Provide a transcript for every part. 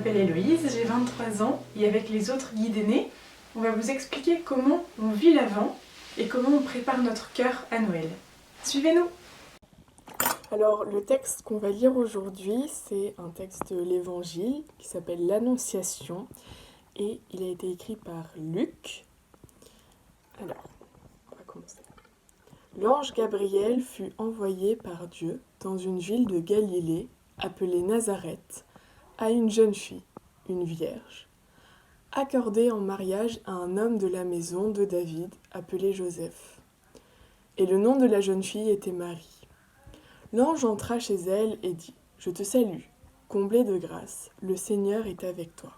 m'appelle Héloïse, j'ai 23 ans et avec les autres guides aînés, on va vous expliquer comment on vit l'Avent et comment on prépare notre cœur à Noël. Suivez-nous! Alors le texte qu'on va lire aujourd'hui, c'est un texte de l'Évangile qui s'appelle l'Annonciation et il a été écrit par Luc. Alors, on va commencer. L'ange Gabriel fut envoyé par Dieu dans une ville de Galilée appelée Nazareth à une jeune fille, une vierge, accordée en mariage à un homme de la maison de David appelé Joseph. Et le nom de la jeune fille était Marie. L'ange entra chez elle et dit : « Je te salue, comblée de grâce, le Seigneur est avec toi. »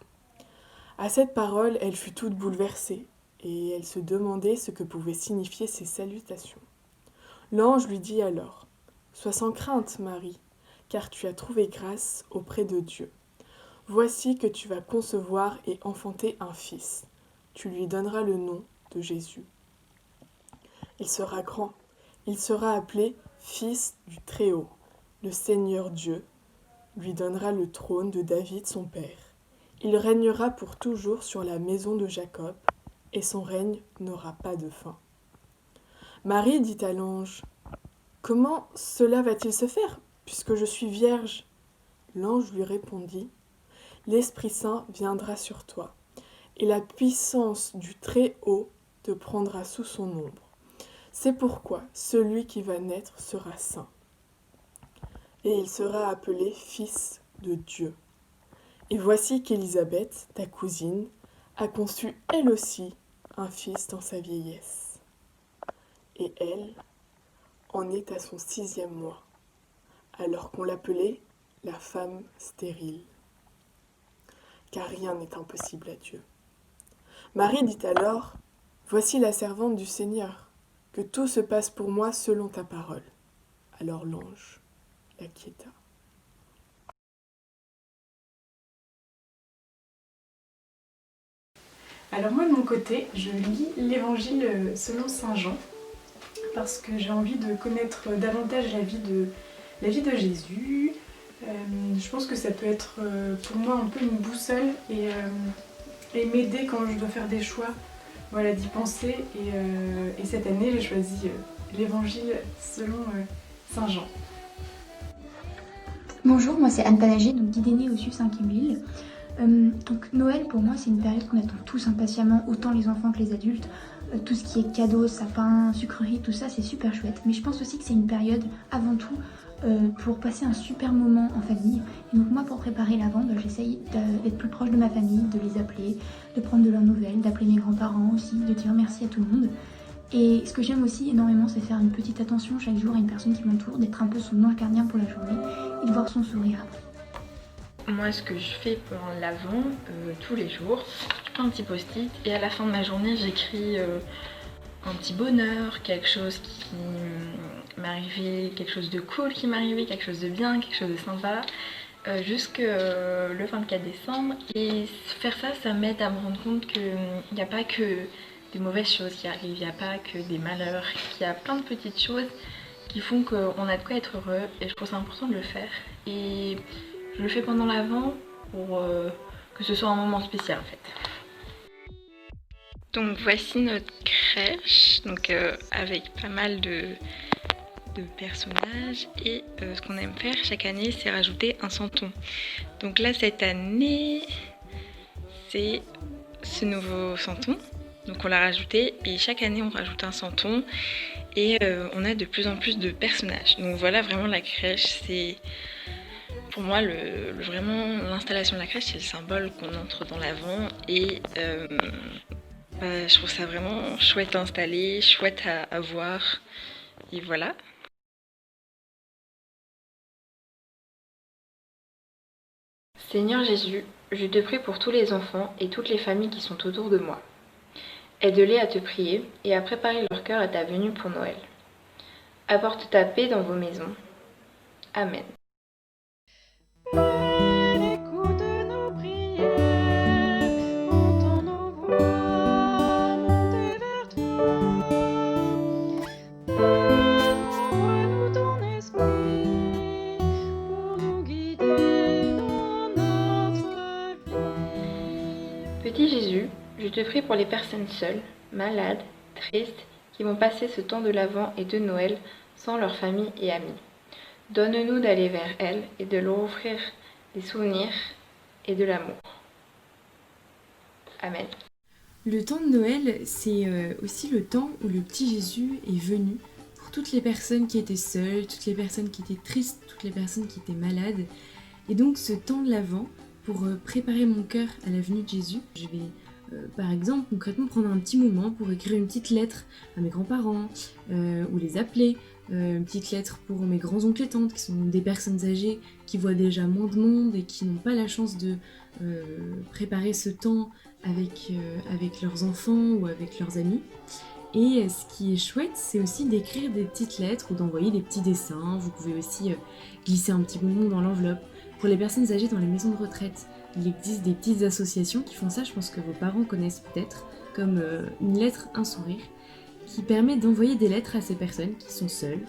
À cette parole, elle fut toute bouleversée, et elle se demandait ce que pouvaient signifier ces salutations. L'ange lui dit alors : « Sois sans crainte, Marie, car tu as trouvé grâce auprès de Dieu. Voici que tu vas concevoir et enfanter un fils. Tu lui donneras le nom de Jésus. Il sera grand, il sera appelé Fils du Très-Haut. Le Seigneur Dieu lui donnera le trône de David son père. Il régnera pour toujours sur la maison de Jacob, et son règne n'aura pas de fin. » Marie dit à l'ange : « Comment cela va-t-il se faire, puisque je suis vierge ? » L'ange lui répondit : « L'Esprit Saint viendra sur toi, et la puissance du Très-Haut te prendra sous son ombre. C'est pourquoi celui qui va naître sera saint, et il sera appelé Fils de Dieu. Et voici qu'Élisabeth, ta cousine, a conçu elle aussi un fils dans sa vieillesse. Et elle en est à son 6e mois, alors qu'on l'appelait la femme stérile. Car rien n'est impossible à Dieu. Marie dit alors : « Voici la servante du Seigneur, que tout se passe pour moi selon ta parole. » Alors l'ange la quitta. Alors moi de mon côté, je lis l'Évangile selon saint Jean parce que j'ai envie de connaître davantage la vie de Jésus. Je pense que ça peut être pour moi un peu une boussole et m'aider quand je dois faire des choix, voilà, d'y penser. Et cette année, j'ai choisi l'Évangile selon saint Jean. Bonjour, moi c'est Anne Panager, donc guide aînée au SUF 5e Lille. Donc Noël pour moi c'est une période qu'on attend tous impatiemment, autant les enfants que les adultes. Tout ce qui est cadeaux, sapins, sucreries, tout ça c'est super chouette. Mais je pense aussi que c'est une période avant tout pour passer un super moment en famille. Et donc moi pour préparer l'Avent, j'essaye d'être plus proche de ma famille, de les appeler, de prendre de leurs nouvelles, d'appeler mes grands-parents aussi, de dire merci à tout le monde. Et ce que j'aime aussi énormément, c'est faire une petite attention chaque jour à une personne qui m'entoure, d'être un peu son ange gardien pour la journée et de voir son sourire après. Moi, ce que je fais pendant l'Avent, tous les jours, je prends un petit post-it et à la fin de ma journée, j'écris un petit bonheur, quelque chose qui m'est arrivé, quelque chose de cool qui m'est arrivé, quelque chose de bien, quelque chose de sympa, jusque le 24 décembre. Et faire ça, ça m'aide à me rendre compte qu'il n'y a pas que des mauvaises choses qui arrivent, il n'y a pas que des malheurs, qu'il y a plein de petites choses qui font qu'on a de quoi être heureux. Et je trouve ça important de le faire. Et je le fais pendant l'Avent pour que ce soit un moment spécial en fait. Donc voici notre crèche, donc avec pas mal de personnages et ce qu'on aime faire chaque année c'est rajouter un santon. Donc là cette année c'est ce nouveau santon, donc on l'a rajouté et chaque année on rajoute un santon et on a de plus en plus de personnages. Donc voilà vraiment la crèche, c'est pour moi vraiment l'installation de la crèche c'est le symbole qu'on entre dans l'Avent et je trouve ça vraiment chouette à installer, chouette à voir, et voilà. Seigneur Jésus, je te prie pour tous les enfants et toutes les familles qui sont autour de moi. Aide-les à te prier et à préparer leur cœur à ta venue pour Noël. Apporte ta paix dans vos maisons. Amen. Petit Jésus, je te prie pour les personnes seules, malades, tristes, qui vont passer ce temps de l'Avent et de Noël sans leur famille et amis. Donne-nous d'aller vers elles et de leur offrir des souvenirs et de l'amour. Amen. Le temps de Noël, c'est aussi le temps où le petit Jésus est venu pour toutes les personnes qui étaient seules, toutes les personnes qui étaient tristes, toutes les personnes qui étaient malades. Et donc ce temps de l'Avent, pour préparer mon cœur à la venue de Jésus, je vais par exemple concrètement prendre un petit moment pour écrire une petite lettre à mes grands-parents ou les appeler, une petite lettre pour mes grands-oncles et tantes qui sont des personnes âgées qui voient déjà moins de monde et qui n'ont pas la chance de préparer ce temps avec leurs enfants ou avec leurs amis. Et ce qui est chouette, c'est aussi d'écrire des petites lettres ou d'envoyer des petits dessins. Vous pouvez aussi glisser un petit bonbon dans l'enveloppe. Pour les personnes âgées dans les maisons de retraite, il existe des petites associations qui font ça, je pense que vos parents connaissent peut-être, comme une lettre, un sourire, qui permet d'envoyer des lettres à ces personnes qui sont seules,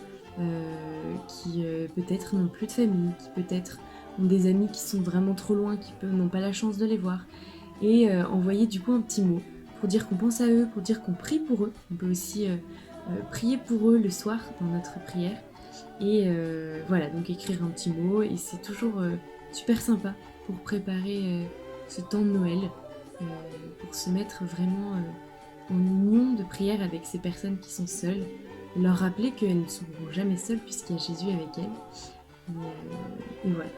qui peut-être n'ont plus de famille, qui peut-être ont des amis qui sont vraiment trop loin, qui n'ont pas la chance de les voir. Et envoyer du coup un petit mot pour dire qu'on pense à eux, pour dire qu'on prie pour eux. On peut aussi prier pour eux le soir dans notre prière. Et voilà, donc écrire un petit mot, et c'est toujours super sympa pour préparer ce temps de Noël, pour se mettre vraiment en union de prière avec ces personnes qui sont seules, leur rappeler qu'elles ne seront jamais seules puisqu'il y a Jésus avec elles. Et voilà.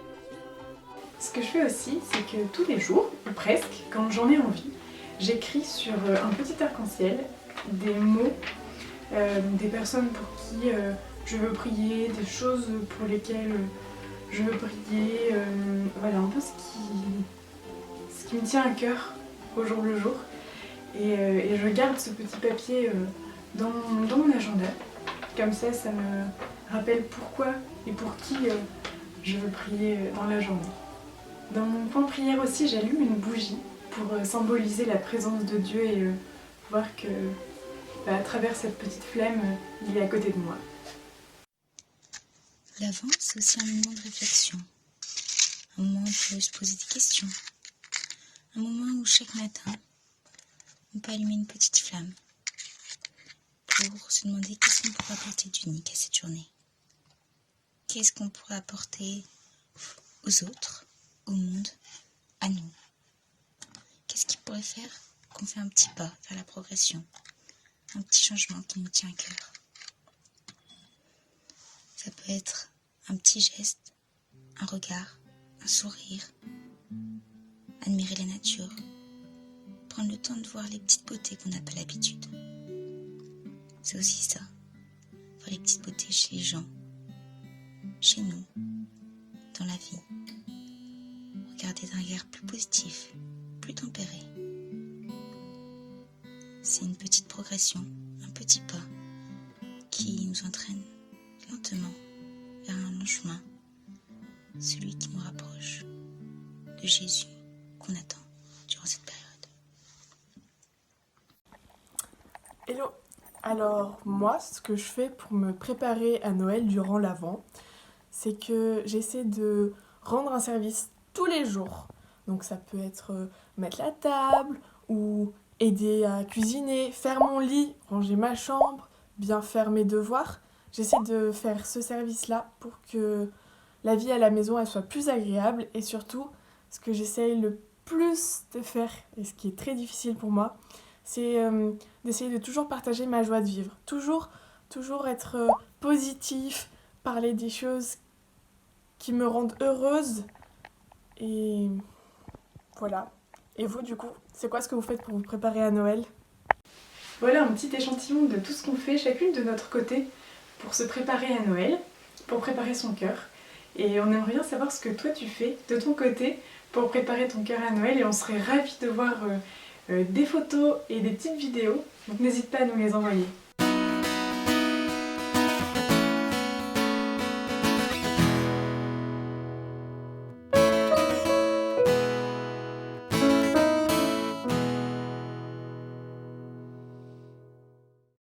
Ce que je fais aussi, c'est que tous les jours, ou presque, quand j'en ai envie, j'écris sur un petit arc-en-ciel des mots des personnes pour qui je veux prier, des choses pour lesquelles je veux prier, voilà un peu ce qui me tient à cœur au jour le jour. Et je garde ce petit papier dans mon agenda, comme ça me rappelle pourquoi et pour qui je veux prier dans la journée. Dans mon coin prière aussi, j'allume une bougie pour symboliser la présence de Dieu et voir que à travers cette petite flamme, il est à côté de moi. L'Avent, c'est aussi un moment de réflexion, un moment où on peut se poser des questions, un moment où chaque matin, on peut allumer une petite flamme pour se demander qu'est-ce qu'on pourrait apporter d'unique à cette journée. Qu'est-ce qu'on pourrait apporter aux autres, au monde, à nous. Qu'est-ce qui pourrait faire qu'on fait un petit pas vers la progression, un petit changement qui nous tient à cœur. Ça peut être un petit geste, un regard, un sourire, admirer la nature, prendre le temps de voir les petites beautés qu'on n'a pas l'habitude. C'est aussi ça, voir les petites beautés chez les gens, chez nous, dans la vie. Regarder d'un regard plus positif, plus tempéré. C'est une petite progression, un petit pas qui nous entraîne lentement vers un long chemin, celui qui nous rapproche de Jésus qu'on attend durant cette période. Hello! Alors moi, ce que je fais pour me préparer à Noël durant l'Avent, c'est que j'essaie de rendre un service tous les jours. Donc ça peut être mettre la table ou aider à cuisiner, faire mon lit, ranger ma chambre, bien faire mes devoirs. J'essaie de faire ce service-là pour que la vie à la maison elle soit plus agréable, et surtout ce que j'essaye le plus de faire et ce qui est très difficile pour moi, c'est d'essayer de toujours partager ma joie de vivre, toujours être positif, parler des choses qui me rendent heureuse. Et voilà. Et vous, du coup, c'est quoi ce que vous faites pour vous préparer à Noël ? Voilà un petit échantillon de tout ce qu'on fait chacune de notre côté pour se préparer à Noël, pour préparer son cœur. Et on aimerait bien savoir ce que toi tu fais de ton côté pour préparer ton cœur à Noël, et on serait ravis de voir des photos et des petites vidéos. Donc n'hésite pas à nous les envoyer.